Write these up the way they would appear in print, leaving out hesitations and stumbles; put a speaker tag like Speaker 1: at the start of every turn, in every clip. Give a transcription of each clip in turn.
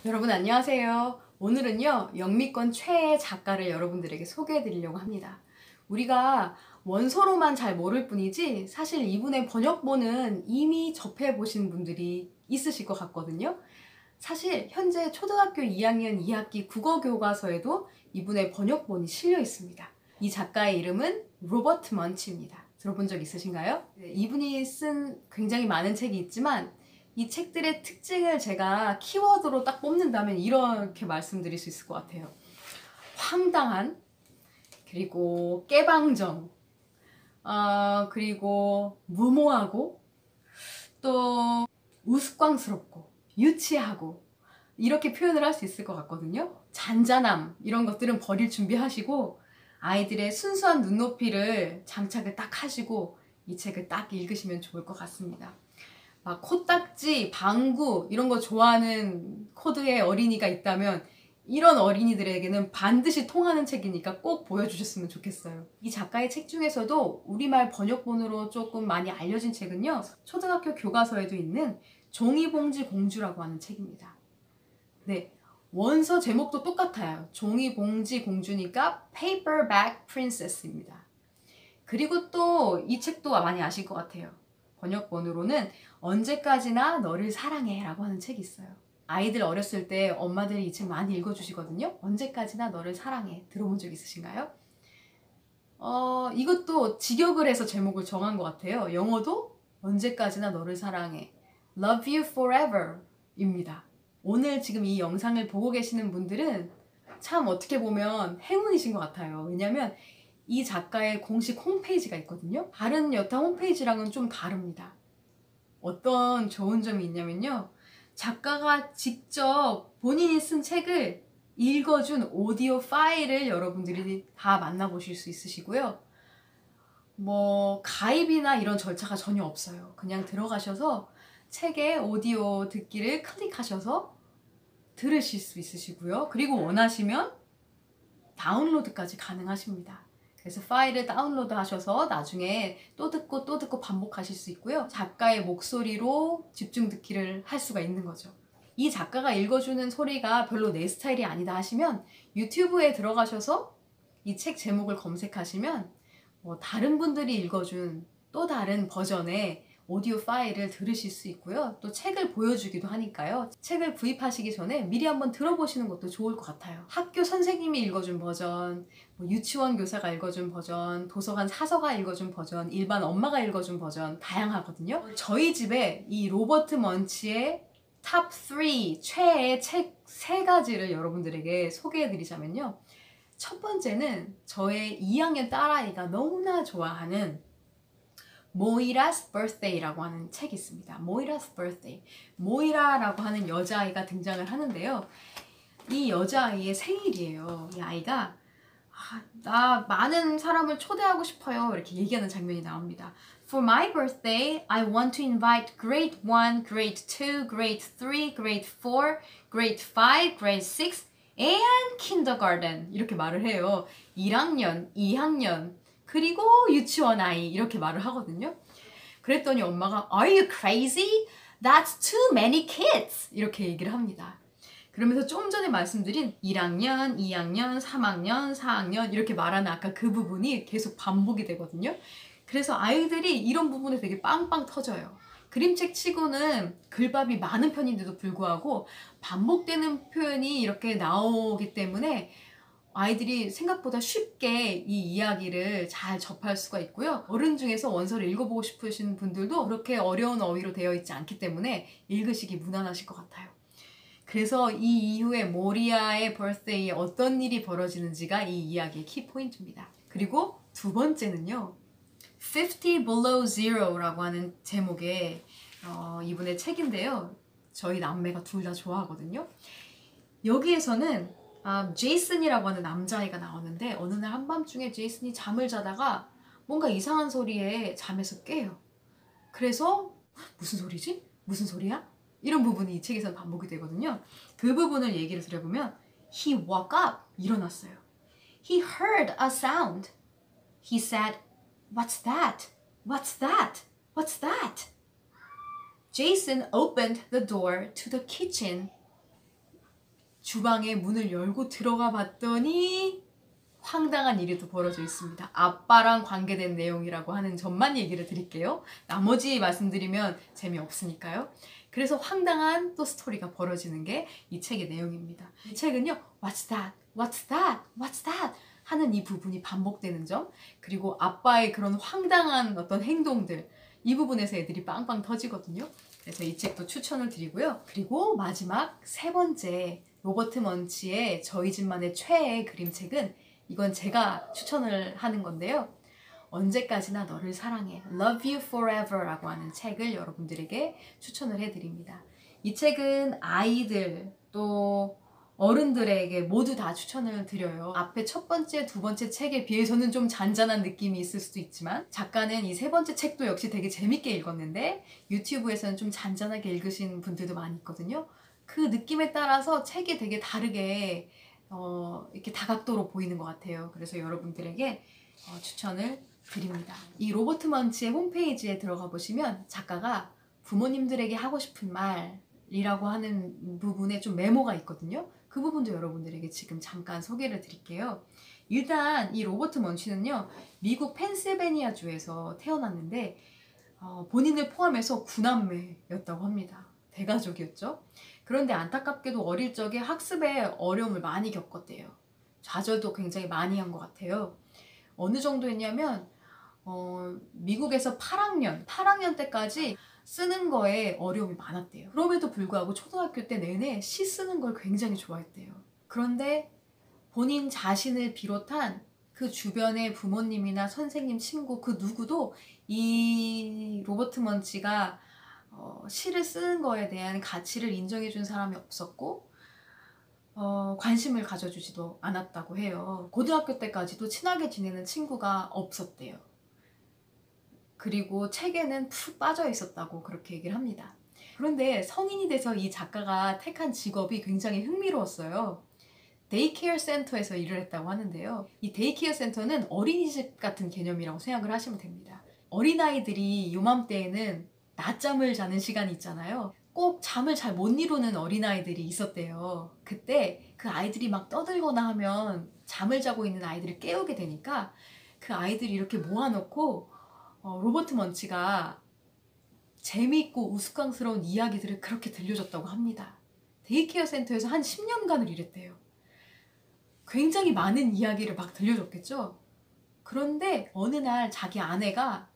Speaker 1: 여러분 안녕하세요. 오늘은요 영미권 최애 작가를 여러분들에게 소개해 드리려고 합니다. 우리가 원서로만 잘 모를 뿐이지 사실 이분의 번역본은 이미 접해 보신 분들이 있으실 것 같거든요. 사실 현재 초등학교 2학년 2학기 국어교과서에도 이분의 번역본이 실려 있습니다. 이 작가의 이름은 로버트 먼치입니다. 들어본 적 있으신가요? 이분이 쓴 굉장히 많은 책이 있지만 이 책들의 특징을 제가 키워드로 딱 뽑는다면 이렇게 말씀드릴 수 있을 것 같아요. 황당한, 그리고 깨방정, 그리고 무모하고, 또 우스꽝스럽고, 유치하고, 이렇게 표현을 할 수 있을 것 같거든요. 잔잔함, 이런 것들은 버릴 준비하시고, 아이들의 순수한 눈높이를 장착을 딱 하시고, 이 책을 딱 읽으시면 좋을 것 같습니다. 막 코딱지, 방구 이런 거 좋아하는 코드의 어린이가 있다면 이런 어린이들에게는 반드시 통하는 책이니까 꼭 보여주셨으면 좋겠어요. 이 작가의 책 중에서도 우리말 번역본으로 조금 많이 알려진 책은요, 초등학교 교과서에도 있는 종이봉지 공주라고 하는 책입니다. 네, 원서 제목도 똑같아요. 종이봉지 공주니까 Paperback Princess입니다. 그리고 또 이 책도 많이 아실 것 같아요. 번역본으로는 언제까지나 너를 사랑해 라고 하는 책이 있어요. 아이들 어렸을 때 엄마들이 이 책 많이 읽어주시거든요. 언제까지나 너를 사랑해. 들어본 적 있으신가요? 이것도 직역을 해서 제목을 정한 것 같아요. 영어도 언제까지나 너를 사랑해. Love you forever 입니다. 오늘 지금 이 영상을 보고 계시는 분들은 참 어떻게 보면 행운이신 것 같아요. 왜냐면 이 작가의 공식 홈페이지가 있거든요. 다른 여타 홈페이지랑은 좀 다릅니다. 어떤 좋은 점이 있냐면요, 작가가 직접 본인이 쓴 책을 읽어준 오디오 파일을 여러분들이 다 만나보실 수 있으시고요. 뭐 가입이나 이런 절차가 전혀 없어요. 그냥 들어가셔서 책의 오디오 듣기를 클릭하셔서 들으실 수 있으시고요. 그리고 원하시면 다운로드까지 가능하십니다. 그래서 파일을 다운로드 하셔서 나중에 또 듣고 반복하실 수 있고요. 작가의 목소리로 집중 듣기를 할 수가 있는 거죠. 이 작가가 읽어주는 소리가 별로 내 스타일이 아니다 하시면 유튜브에 들어가셔서 이 책 제목을 검색하시면 뭐 다른 분들이 읽어준 또 다른 버전의 오디오 파일을 들으실 수 있고요. 또 책을 보여주기도 하니까요. 책을 구입하시기 전에 미리 한번 들어보시는 것도 좋을 것 같아요. 학교 선생님이 읽어준 버전, 뭐 유치원 교사가 읽어준 버전, 도서관 사서가 읽어준 버전, 일반 엄마가 읽어준 버전 다양하거든요. 저희 집에 이 로버트 먼치의 탑 3 최애 책 3가지를 여러분들에게 소개해드리자면요. 첫 번째는 저의 2학년 딸아이가 너무나 좋아하는 모이라's Birthday라고 하는 책이 있습니다. 모이라's Birthday. 모이라라고 하는 여자아이가 등장을 하는데요. 이 여자아이의 생일이에요. 이 아이가 나 많은 사람을 초대하고 싶어요. 이렇게 얘기하는 장면이 나옵니다. For my birthday, I want to invite grade 1, grade 2, grade 3, grade 4, grade 5, grade 6, and kindergarten. 이렇게 말을 해요. 1학년, 2학년, 그리고 유치원 아이 이렇게 말을 하거든요. 그랬더니 엄마가 Are you crazy? That's too many kids. 이렇게 얘기를 합니다. 그러면서 좀 전에 말씀드린 1학년, 2학년, 3학년, 4학년 이렇게 말하는 아까 그 부분이 계속 반복이 되거든요. 그래서 아이들이 이런 부분에 되게 빵빵 터져요. 그림책 치고는 글밥이 많은 편인데도 불구하고 반복되는 표현이 이렇게 나오기 때문에 아이들이 생각보다 쉽게 이 이야기를 잘 접할 수가 있고요. 어른 중에서 원서를 읽어보고 싶으신 분들도 그렇게 어려운 어휘로 되어 있지 않기 때문에 읽으시기 무난하실 것 같아요. 그래서 이 이후에 모리아의 birthday에 어떤 일이 벌어지는지가 이 이야기의 키포인트입니다. 그리고 두 번째는요, 50 below zero라고 하는 제목의 이분의 책인데요. 저희 남매가 둘 다 좋아하거든요. 여기에서는 제이슨이라고 하는 남자아이가 나오는데 어느 날 한밤중에 제이슨이 잠을 자다가 뭔가 이상한 소리에 잠에서 깨요. 그래서 무슨 소리지? 무슨 소리야? 이런 부분이 이 책에서는 반복이 되거든요. 그 부분을 얘기를 드려보면 He woke up. 일어났어요. He heard a sound. He said, What's that? What's that? What's that? Jason opened the door to the kitchen 주방에 문을 열고 들어가 봤더니 황당한 일이 또 벌어져 있습니다. 아빠랑 관계된 내용이라고 하는 점만 얘기를 드릴게요. 나머지 말씀드리면 재미없으니까요. 그래서 황당한 또 스토리가 벌어지는 게 이 책의 내용입니다. 이 책은요, What's that? What's that? What's that? 하는 이 부분이 반복되는 점, 그리고 아빠의 그런 황당한 어떤 행동들, 이 부분에서 애들이 빵빵 터지거든요. 그래서 이 책도 추천을 드리고요. 그리고 마지막 세 번째, 로버트 먼치의 저희 집만의 최애 그림책은, 이건 제가 추천을 하는 건데요. 언제까지나 너를 사랑해, Love You Forever 라고 하는 책을 여러분들에게 추천을 해드립니다. 이 책은 아이들 또 어른들에게 모두 다 추천을 드려요. 앞에 첫 번째, 두 번째 책에 비해서는 좀 잔잔한 느낌이 있을 수도 있지만, 작가는 이 세 번째 책도 역시 되게 재밌게 읽었는데 유튜브에서는 좀 잔잔하게 읽으신 분들도 많이 있거든요. 그 느낌에 따라서 책이 되게 다르게 이렇게 다각도로 보이는 것 같아요. 그래서 여러분들에게 추천을 드립니다. 이 로버트 먼치의 홈페이지에 들어가 보시면 작가가 부모님들에게 하고 싶은 말이라고 하는 부분에 좀 메모가 있거든요. 그 부분도 여러분들에게 지금 잠깐 소개를 드릴게요. 일단 이 로버트 먼치는요, 미국 펜실베니아 주에서 태어났는데 본인을 포함해서 9남매였다고 합니다. 대가족이었죠. 그런데 안타깝게도 어릴 적에 학습에 어려움을 많이 겪었대요. 좌절도 굉장히 많이 한 것 같아요. 어느 정도였냐면 미국에서 8학년 때까지 쓰는 거에 어려움이 많았대요. 그럼에도 불구하고 초등학교 때 내내 시 쓰는 걸 굉장히 좋아했대요. 그런데 본인 자신을 비롯한 그 주변의 부모님이나 선생님, 친구 그 누구도 이 로버트 먼치가 시를 쓰는 거에 대한 가치를 인정해 준 사람이 없었고 관심을 가져주지도 않았다고 해요. 고등학교 때까지도 친하게 지내는 친구가 없었대요. 그리고 책에는 푹 빠져 있었다고 그렇게 얘기를 합니다. 그런데 성인이 돼서 이 작가가 택한 직업이 굉장히 흥미로웠어요. 데이케어 센터에서 일을 했다고 하는데요. 이 데이케어 센터는 어린이집 같은 개념이라고 생각을 하시면 됩니다. 어린아이들이 요맘때에는 낮잠을 자는 시간이 있잖아요. 꼭 잠을 잘 못 이루는 어린아이들이 있었대요. 그때 그 아이들이 막 떠들거나 하면 잠을 자고 있는 아이들을 깨우게 되니까 그 아이들이 이렇게 모아놓고 로버트 먼치가 재미있고 우스꽝스러운 이야기들을 그렇게 들려줬다고 합니다. 데이케어 센터에서 한 10년간을 일했대요. 굉장히 많은 이야기를 막 들려줬겠죠? 그런데 어느 날 자기 아내가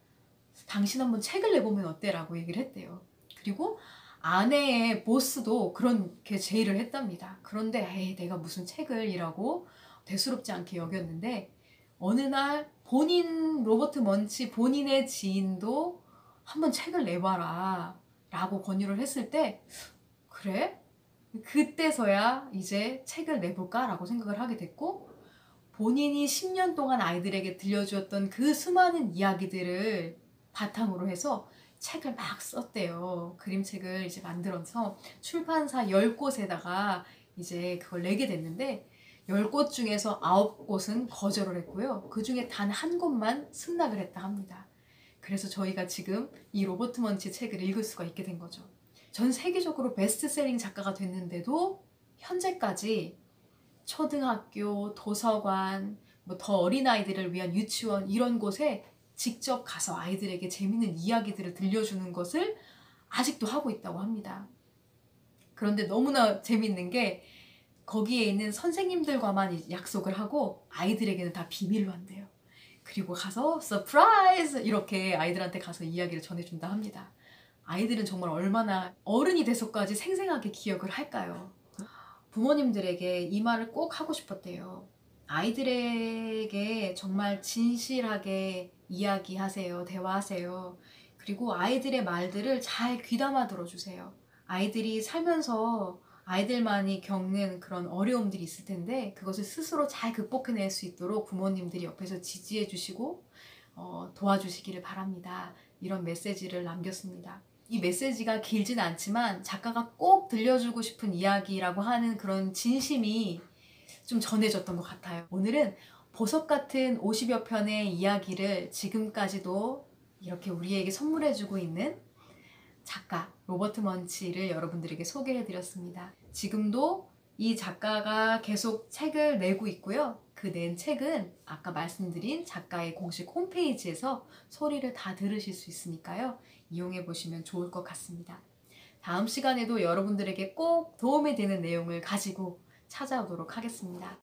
Speaker 1: 당신 한번 책을 내보면 어때? 라고 얘기를 했대요. 그리고 아내의 보스도 그렇게 제의를 했답니다. 그런데 에이, 내가 무슨 책을 이라고 대수롭지 않게 여겼는데 어느 날 로버트 먼치 본인의 지인도 한번 책을 내봐라 라고 권유를 했을 때 그래? 그때서야 이제 책을 내볼까? 라고 생각을 하게 됐고 본인이 10년 동안 아이들에게 들려주었던 그 수많은 이야기들을 바탕으로 해서 책을 막 썼대요. 그림책을 이제 만들어서 출판사 10곳에다가 이제 그걸 내게 됐는데 10곳 중에서 9곳은 거절을 했고요. 그 중에 단 한 곳만 승낙을 했다 합니다. 그래서 저희가 지금 이 로버트 먼치 책을 읽을 수가 있게 된 거죠. 전 세계적으로 베스트셀링 작가가 됐는데도 현재까지 초등학교, 도서관, 뭐 더 어린아이들을 위한 유치원 이런 곳에 직접 가서 아이들에게 재밌는 이야기들을 들려주는 것을 아직도 하고 있다고 합니다. 그런데 너무나 재밌는 게 거기에 있는 선생님들과만 약속을 하고 아이들에게는 다 비밀로 한대요. 그리고 가서 서프라이즈 이렇게 아이들한테 가서 이야기를 전해준다 합니다. 아이들은 정말 얼마나 어른이 돼서까지 생생하게 기억을 할까요? 부모님들에게 이 말을 꼭 하고 싶었대요. 아이들에게 정말 진실하게 이야기하세요. 대화하세요. 그리고 아이들의 말들을 잘 귀담아 들어주세요. 아이들이 살면서 아이들만이 겪는 그런 어려움들이 있을 텐데 그것을 스스로 잘 극복해낼 수 있도록 부모님들이 옆에서 지지해 주시고 도와주시기를 바랍니다. 이런 메시지를 남겼습니다. 이 메시지가 길진 않지만 작가가 꼭 들려주고 싶은 이야기라고 하는 그런 진심이 좀 전해졌던 것 같아요. 오늘은 보석 같은 50여 편의 이야기를 지금까지도 이렇게 우리에게 선물해주고 있는 작가 로버트 먼치를 여러분들에게 소개해드렸습니다. 지금도 이 작가가 계속 책을 내고 있고요. 그 낸 책은 아까 말씀드린 작가의 공식 홈페이지에서 소리를 다 들으실 수 있으니까요. 이용해 보시면 좋을 것 같습니다. 다음 시간에도 여러분들에게 꼭 도움이 되는 내용을 가지고 찾아오도록 하겠습니다.